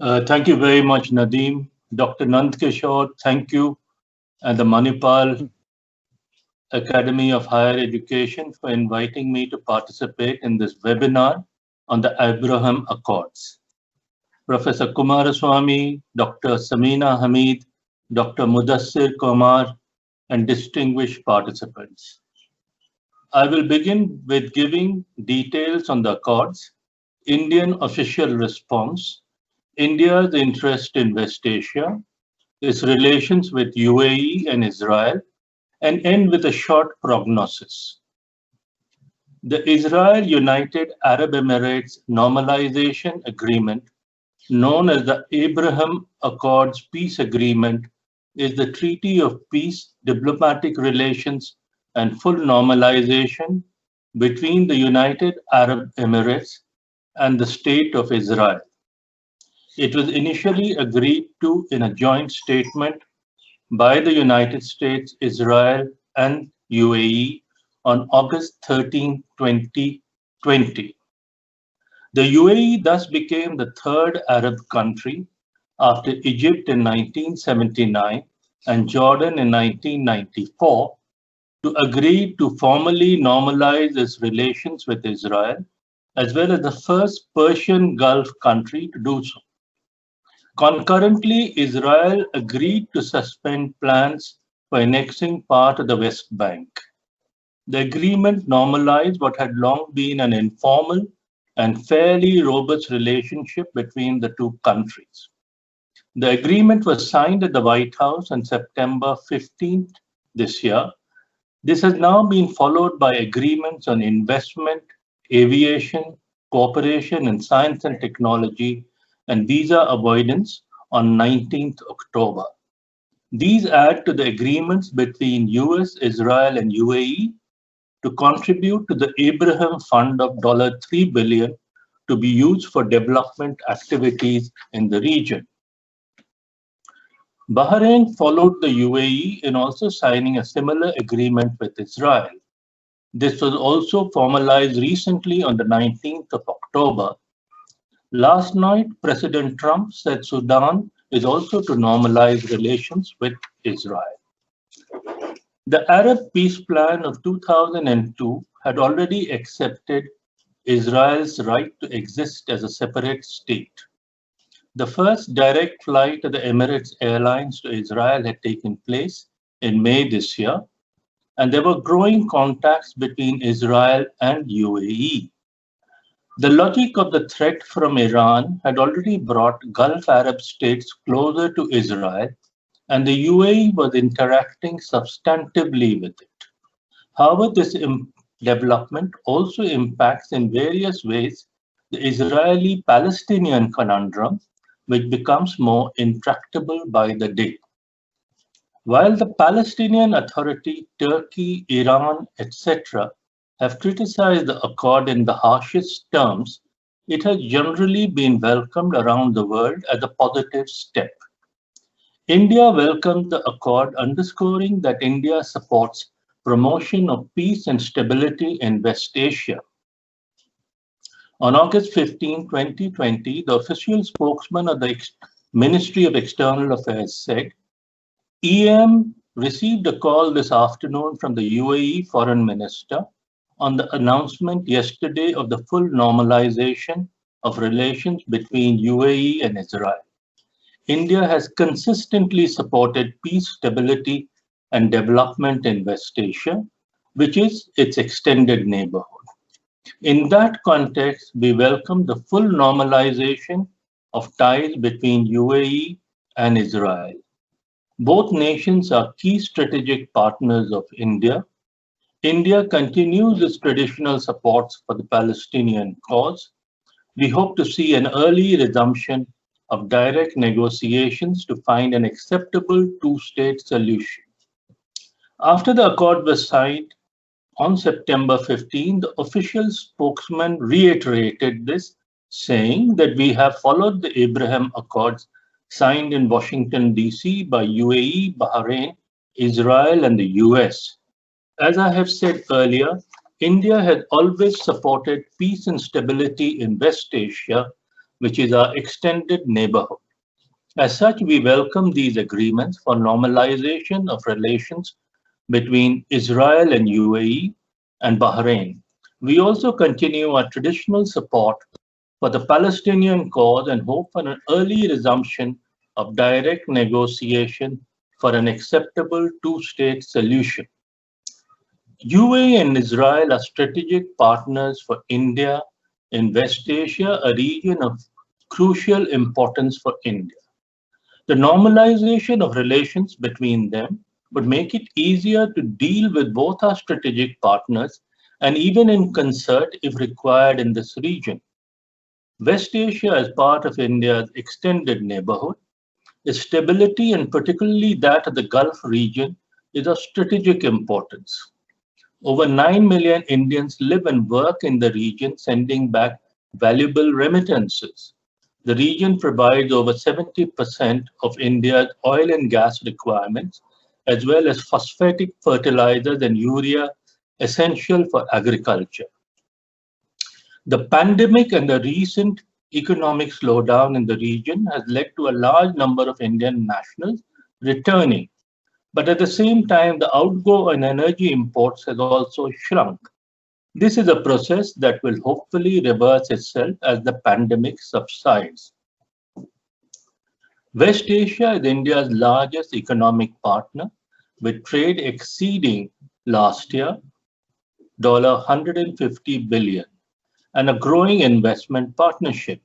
Thank you very much, Nadeem. Dr. Nand Kishore, thank you, and the Manipal Academy of Higher Education for inviting me to participate in this webinar on the Abraham Accords. Professor Kumaraswamy, Dr. Samina Hamid, Dr. Mudassir Kumar, and distinguished participants. I will begin with giving details on the Accords, Indian official response, India's interest in West Asia, its relations with UAE and Israel, and end with a short prognosis. The Israel United Arab Emirates Normalization Agreement, known as the Abraham Accords Peace Agreement, is the treaty of peace, diplomatic relations, and full normalization between the United Arab Emirates and the State of Israel. It was initially agreed to in a joint statement by the United States, Israel, and UAE on August 13, 2020. The UAE thus became the third Arab country after Egypt in 1979 and Jordan in 1994 to agree to formally normalize its relations with Israel, as well as the first Persian Gulf country to do so. Concurrently, Israel agreed to suspend plans for annexing part of the West Bank. The agreement normalized what had long been an informal and fairly robust relationship between the two countries. The agreement was signed at the White House on September 15th this year. This has now been followed by agreements on investment, aviation, cooperation in science and technology, and visa avoidance on 19th October. These add to the agreements between US, Israel, and UAE to contribute to the Abraham Fund of $3 billion to be used for development activities in the region. Bahrain followed the UAE in also signing a similar agreement with Israel. This was also formalized recently on the 19th of October. Last night, President Trump said Sudan is also to normalize relations with Israel. The Arab Peace Plan of 2002 had already accepted Israel's right to exist as a separate state. The first direct flight of the Emirates Airlines to Israel had taken place in May this year, and there were growing contacts between Israel and UAE. The logic of the threat from Iran had already brought Gulf Arab states closer to Israel, and the UAE was interacting substantively with it. However, this development also impacts in various ways the Israeli-Palestinian conundrum, which becomes more intractable by the day. While the Palestinian Authority, Turkey, Iran, etc., have criticized the accord in the harshest terms, it has generally been welcomed around the world as a positive step. India welcomed the accord, underscoring that India supports promotion of peace and stability in West Asia. On August 15, 2020, the official spokesman of the Ministry of External Affairs said, EM received a call this afternoon from the UAE Foreign Minister on the announcement yesterday of the full normalization of relations between UAE and Israel. India has consistently supported peace, stability, and development in West Asia, which is its extended neighborhood. In that context, we welcome the full normalization of ties between UAE and Israel. Both nations are key strategic partners of India. India continues its traditional supports for the Palestinian cause. We hope to see an early resumption of direct negotiations to find an acceptable two-state solution. After the accord was signed on September 15, the official spokesman reiterated this, saying that we have followed the Abraham Accords signed in Washington, D.C. by UAE, Bahrain, Israel, and the US. As I have said earlier, India has always supported peace and stability in West Asia which is our extended neighborhood. As such, we welcome these agreements for normalization of relations between Israel and UAE and Bahrain. We also continue our traditional support for the Palestinian cause and hope for an early resumption of direct negotiation for an acceptable two-state solution. UAE and Israel are strategic partners for India in West Asia, a region of crucial importance for India. The normalization of relations between them would make it easier to deal with both our strategic partners and even in concert if required in this region. West Asia, as part of India's extended neighborhood, its stability and particularly that of the Gulf region is of strategic importance. Over 9 million Indians live and work in the region, sending back valuable remittances. The region provides over 70% of India's oil and gas requirements, as well as phosphatic fertilizers and urea essential for agriculture. The pandemic and the recent economic slowdown in the region has led to a large number of Indian nationals returning. But at the same time, the outgo on energy imports has also shrunk. This is a process that will hopefully reverse itself as the pandemic subsides. West Asia is India's largest economic partner, with trade exceeding last year $150 billion, and a growing investment partnership.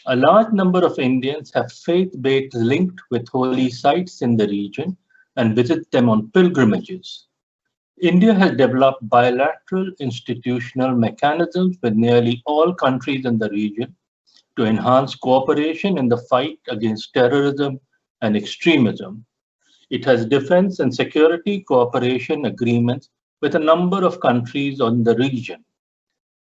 A large number of Indians have faith-based linked with holy sites in the region and visit them on pilgrimages. India has developed bilateral institutional mechanisms with nearly all countries in the region to enhance cooperation in the fight against terrorism and extremism. It has defense and security cooperation agreements with a number of countries on the region.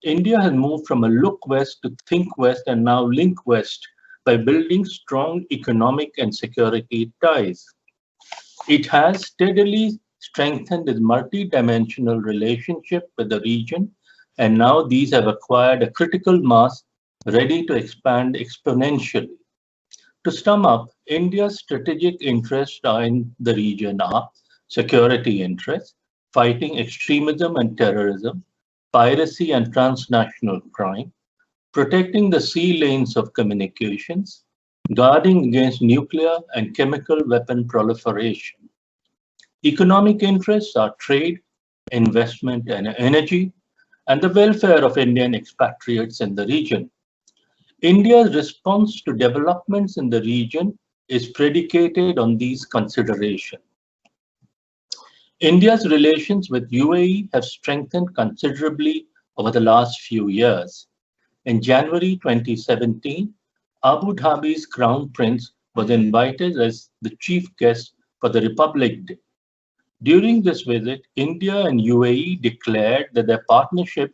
India has moved from a look west to think west and now link west by building strong economic and security ties. It has steadily strengthened its multi-dimensional relationship with the region, and now these have acquired a critical mass ready to expand exponentially. To sum up, India's strategic interests in the region are security interests, fighting extremism and terrorism, piracy and transnational crime, protecting the sea lanes of communications, guarding against nuclear and chemical weapon proliferation. Economic interests are trade, investment and energy, and the welfare of Indian expatriates in the region. India's response to developments in the region is predicated on these considerations. India's relations with UAE have strengthened considerably over the last few years. In January 2017, Abu Dhabi's Crown Prince was invited as the chief guest for the Republic Day. During this visit, India and UAE declared that their partnership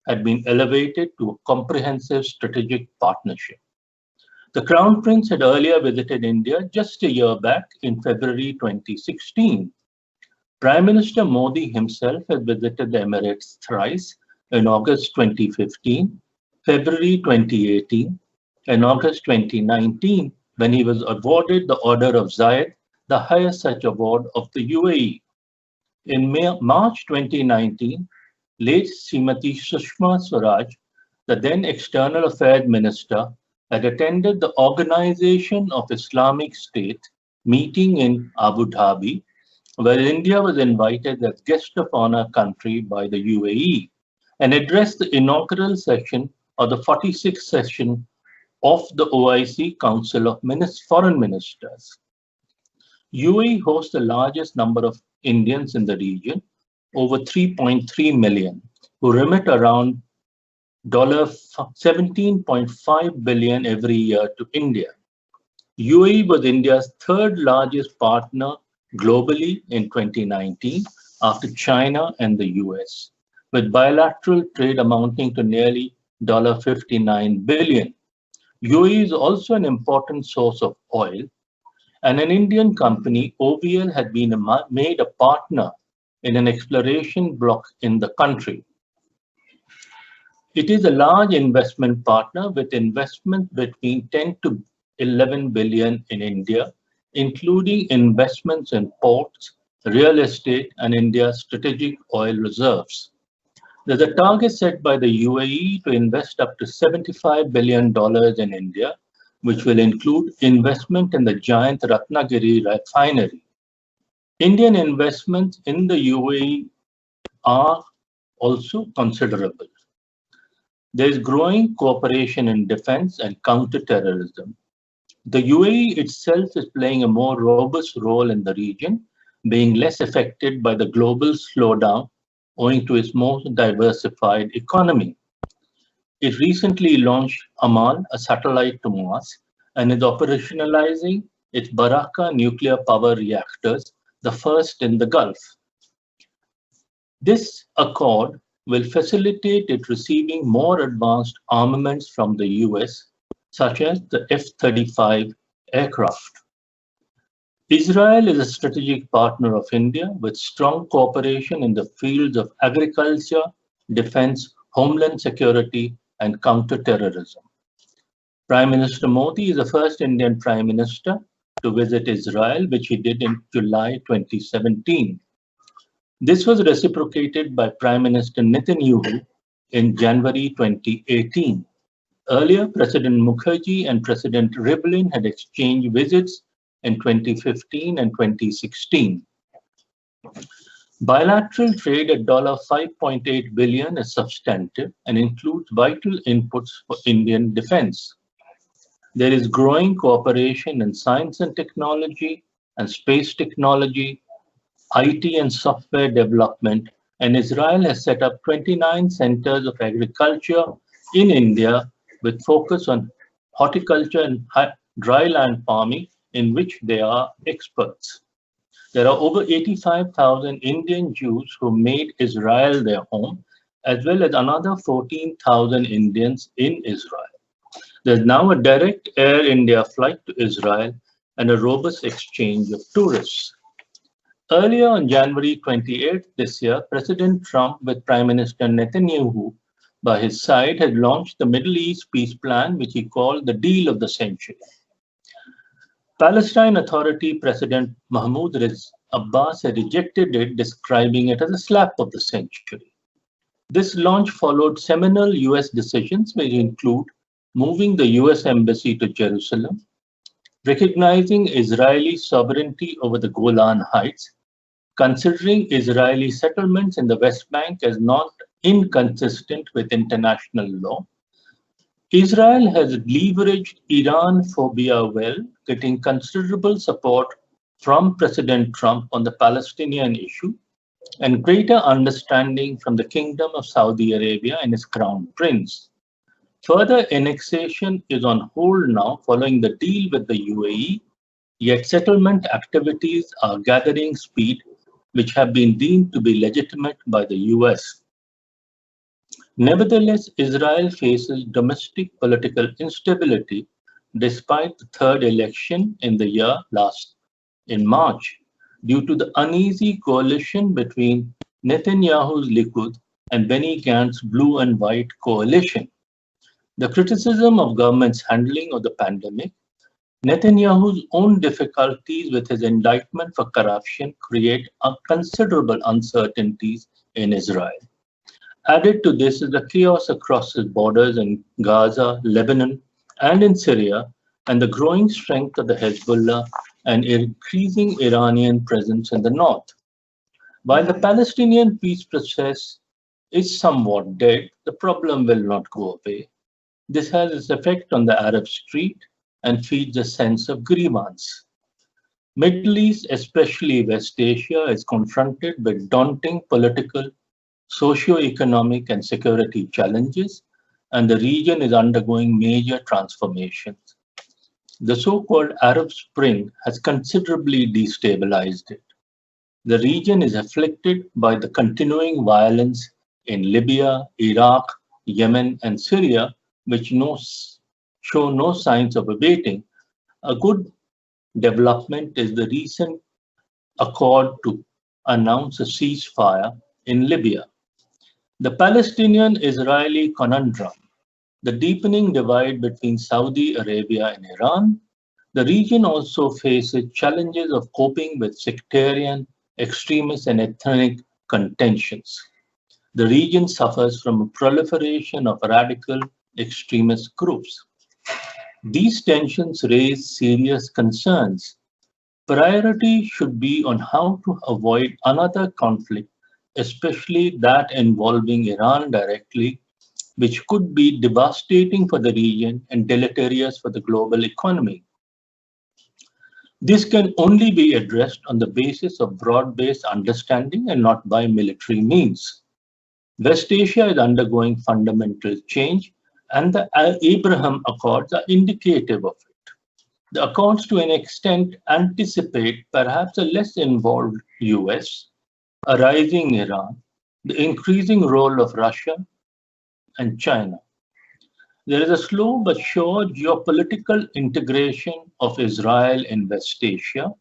had been elevated to a comprehensive strategic partnership. The Crown Prince had earlier visited India just a year back in February 2016. Prime Minister Modi himself had visited the Emirates thrice in August 2015, February 2018, and August 2019 when he was awarded the Order of Zayed, the highest such award of the UAE. In March 2019, late Srimati Sushma Swaraj, the then External Affairs Minister, had attended the Organization of Islamic State meeting in Abu Dhabi, where India was invited as guest of honor country by the UAE and addressed the inaugural session of the 46th session of the OIC Council of Foreign Ministers. UAE hosts the largest number of Indians in the region, over 3.3 million, who remit around $17.5 billion every year to India. UAE was India's third largest partner globally in 2019 after China and the US, with bilateral trade amounting to nearly $59 billion. UAE is also an important source of oil, and an Indian company, OVL, had been made a partner in an exploration block in the country. It is a large investment partner with investment between 10 to 11 billion in India, including investments in ports, real estate, and India's strategic oil reserves. There's a target set by the UAE to invest up to $75 billion in India, which will include investment in the giant Ratnagiri refinery. Indian investments in the UAE are also considerable. There is growing cooperation in defense and counter-terrorism. The UAE itself is playing a more robust role in the region, being less affected by the global slowdown owing to its more diversified economy. It recently launched Amal, a satellite to Mars, and is operationalizing its Baraka nuclear power reactors, the first in the Gulf. This accord will facilitate it receiving more advanced armaments from the US, such as the F-35 aircraft. Israel is a strategic partner of India with strong cooperation in the fields of agriculture, defense, homeland security, and counter-terrorism. Prime Minister Modi is the first Indian Prime Minister to visit Israel, which he did in July 2017. This was reciprocated by Prime Minister Netanyahu in January 2018. Earlier, President Mukherjee and President Rivlin had exchanged visits in 2015 and 2016. Bilateral trade at $5.8 billion is substantive and includes vital inputs for Indian defense. There is growing cooperation in science and technology and space technology, IT and software development, and Israel has set up 29 centers of agriculture in India with focus on horticulture and dry land farming, in which they are experts. There are over 85,000 Indian Jews who made Israel their home, as well as another 14,000 Indians in Israel. There's now a direct Air India flight to Israel and a robust exchange of tourists. Earlier on January 28th this year, President Trump, with Prime Minister Netanyahu by his side, had launched the Middle East peace plan, which he called the Deal of the Century. Palestine Authority President Mahmoud Abbas had rejected it, describing it as a slap of the century. This launch followed seminal US decisions, which include moving the US Embassy to Jerusalem, recognizing Israeli sovereignty over the Golan Heights, considering Israeli settlements in the West Bank as not inconsistent with international law. Israel has leveraged Iran phobia well, getting considerable support from President Trump on the Palestinian issue and greater understanding from the Kingdom of Saudi Arabia and its crown prince. Further annexation is on hold now following the deal with the UAE, yet settlement activities are gathering speed, which have been deemed to be legitimate by the US. Nevertheless, Israel faces domestic political instability despite the third election in the year in March, due to the uneasy coalition between Netanyahu's Likud and Benny Gantz's blue and white coalition. The criticism of government's handling of the pandemic, Netanyahu's own difficulties with his indictment for corruption create considerable uncertainties in Israel. Added to this is the chaos across his borders in Gaza, Lebanon, and in Syria, and the growing strength of the Hezbollah and increasing Iranian presence in the north. While the Palestinian peace process is somewhat dead, the problem will not go away. This has its effect on the Arab street and feeds a sense of grievance. Middle East, especially West Asia, is confronted with daunting political, socio-economic, and security challenges, and the region is undergoing major transformations. The so-called Arab Spring has considerably destabilized it. The region is afflicted by the continuing violence in Libya, Iraq, Yemen, and Syria, which show no signs of abating. A good development is the recent accord to announce a ceasefire in Libya. The Palestinian-Israeli conundrum, the deepening divide between Saudi Arabia and Iran. The region also faces challenges of coping with sectarian, extremist, and ethnic contentions. The region suffers from a proliferation of radical extremist groups. These tensions raise serious concerns. Priority should be on how to avoid another conflict, especially that involving Iran directly, which could be devastating for the region and deleterious for the global economy. This can only be addressed on the basis of broad-based understanding and not by military means. West Asia is undergoing fundamental change, and the Abraham Accords are indicative of it. The Accords, to an extent, anticipate perhaps a less involved US, a rising Iran, the increasing role of Russia and China. There is a slow but sure geopolitical integration of Israel in West Asia.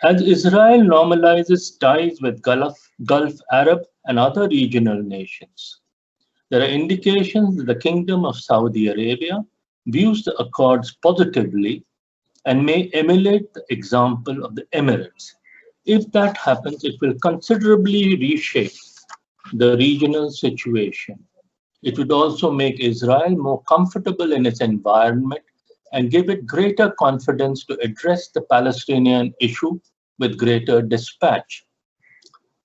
As Israel normalizes ties with Gulf Arab and other regional nations, there are indications that the Kingdom of Saudi Arabia views the accords positively and may emulate the example of the Emirates. If that happens, it will considerably reshape the regional situation. It would also make Israel more comfortable in its environment and give it greater confidence to address the Palestinian issue with greater dispatch.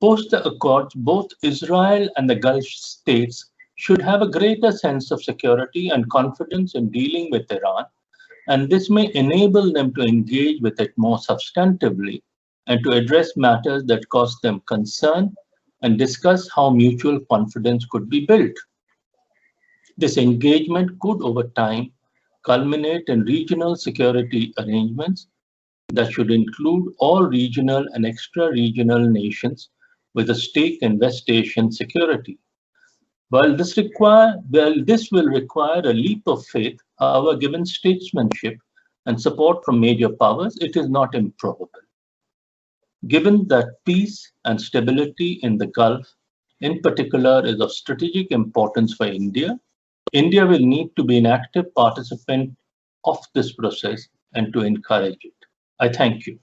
Post the accords, both Israel and the Gulf states should have a greater sense of security and confidence in dealing with Iran, and this may enable them to engage with it more substantively and to address matters that cause them concern and discuss how mutual confidence could be built. This engagement could, over time, culminate in regional security arrangements that should include all regional and extra-regional nations with a stake in West Asian security. While this will require a leap of faith, however, given statesmanship and support from major powers, it is not improbable. Given that peace and stability in the Gulf, in particular, is of strategic importance for India, India will need to be an active participant of this process and to encourage it. I thank you.